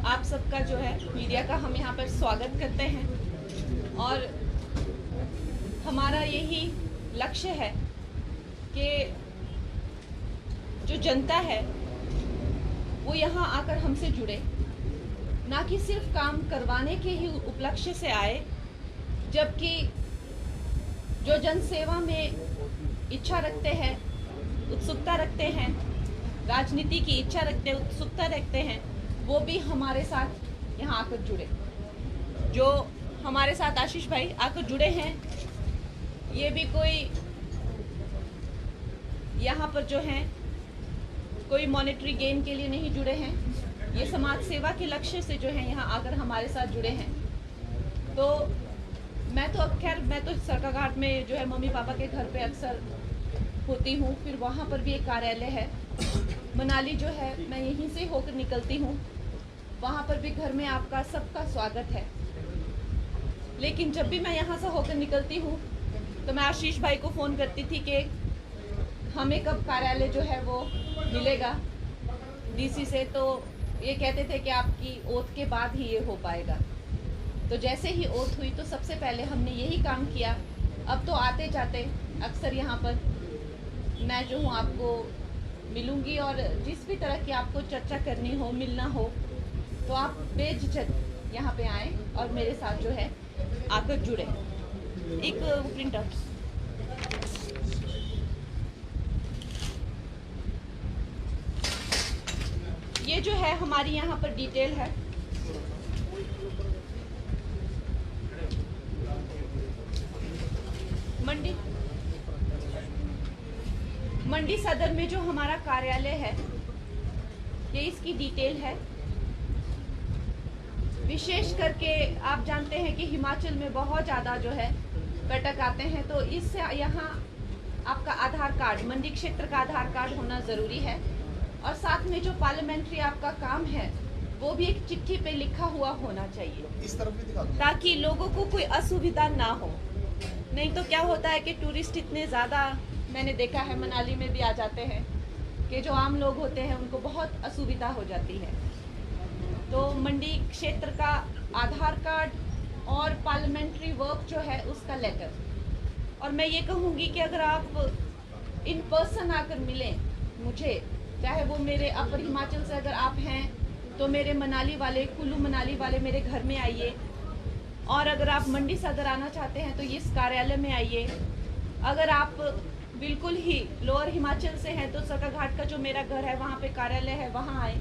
आप सबका जो है मीडिया का हम यहाँ पर स्वागत करते हैं और हमारा यही लक्ष्य है कि जो जनता है वो यहाँ आकर हमसे जुड़े, ना कि सिर्फ काम करवाने के ही उपलक्ष्य से आए, जबकि जो जन सेवा में इच्छा रखते हैं, उत्सुकता रखते हैं, राजनीति की इच्छा रखते हैं, उत्सुकता रखते हैं, वो भी हमारे साथ यहाँ आकर जुड़े। जो हमारे साथ आशीष भाई आकर जुड़े हैं, ये भी कोई यहाँ पर जो हैं कोई मॉनेटरी गेन के लिए नहीं जुड़े हैं, ये समाज सेवा के लक्ष्य से जो है यहाँ आकर हमारे साथ जुड़े हैं। तो मैं तो सरकाघाट में जो है मम्मी पापा के घर पे अक्सर होती हूँ, फिर वहाँ पर भी एक कार्यालय है। मनाली जो है मैं यहीं से होकर निकलती हूँ, वहाँ पर भी घर में आपका सबका स्वागत है। लेकिन जब भी मैं यहाँ से होकर निकलती हूँ तो मैं आशीष भाई को फ़ोन करती थी कि हमें कब कार्यालय जो है वो मिलेगा डीसी से, तो ये कहते थे कि आपकी ओथ के बाद ही ये हो पाएगा। तो जैसे ही ओथ हुई तो सबसे पहले हमने यही काम किया। अब तो आते जाते अक्सर यहाँ पर मैं जो हूँ आपको मिलूँगी, और जिस भी तरह की आपको चर्चा करनी हो, मिलना हो, तो आप बेझिझक यहाँ पे आएँ और मेरे साथ जो है आकर जुड़े। एक प्रिंट आउट, ये जो है हमारी यहाँ पर डिटेल है। मंडी सदर में जो हमारा कार्यालय है, ये इसकी डिटेल है। विशेष करके आप जानते हैं कि हिमाचल में बहुत ज़्यादा जो है पर्यटक आते हैं, तो इससे यहाँ आपका आधार कार्ड, मंडी क्षेत्र का आधार कार्ड होना ज़रूरी है। और साथ में जो पार्लियामेंट्री आपका काम है वो भी एक चिट्ठी पे लिखा हुआ होना चाहिए, इस तरफ भी दिखा दो, ताकि लोगों को कोई असुविधा ना हो। नहीं तो क्या होता है कि टूरिस्ट इतने ज़्यादा, मैंने देखा है मनाली में भी आ जाते हैं, कि जो आम लोग होते हैं उनको बहुत असुविधा हो जाती है। तो मंडी क्षेत्र का आधार कार्ड और पार्लियामेंट्री वर्क जो है उसका लेटर। और मैं ये कहूँगी कि अगर आप इन पर्सन आकर मिलें मुझे, चाहे वो मेरे अपर हिमाचल से अगर आप हैं तो मेरे मनाली वाले, कुल्लू मनाली वाले मेरे घर में आइए, और अगर आप मंडी सदर आना चाहते हैं तो इस कार्यालय में आइए। अगर आप बिल्कुल ही लोअर हिमाचल से हैं तो सरकाघाट का जो मेरा घर है वहाँ पे कार्यालय है, वहाँ आए।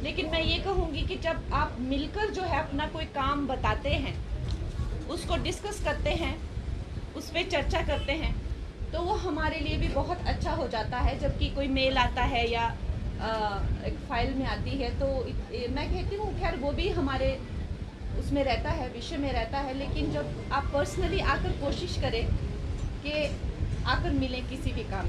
लेकिन मैं ये कहूँगी कि जब आप मिलकर जो है अपना कोई काम बताते हैं, उसको डिस्कस करते हैं, उस पर चर्चा करते हैं, तो वो हमारे लिए भी बहुत अच्छा हो जाता है। जबकि कोई मेल आता है या एक फाइल में आती है, तो मैं कहती हूँ खैर वो भी हमारे उसमें रहता है, विषय में रहता है। लेकिन जब आप पर्सनली आकर कोशिश करें कि आकर मिलें किसी भी काम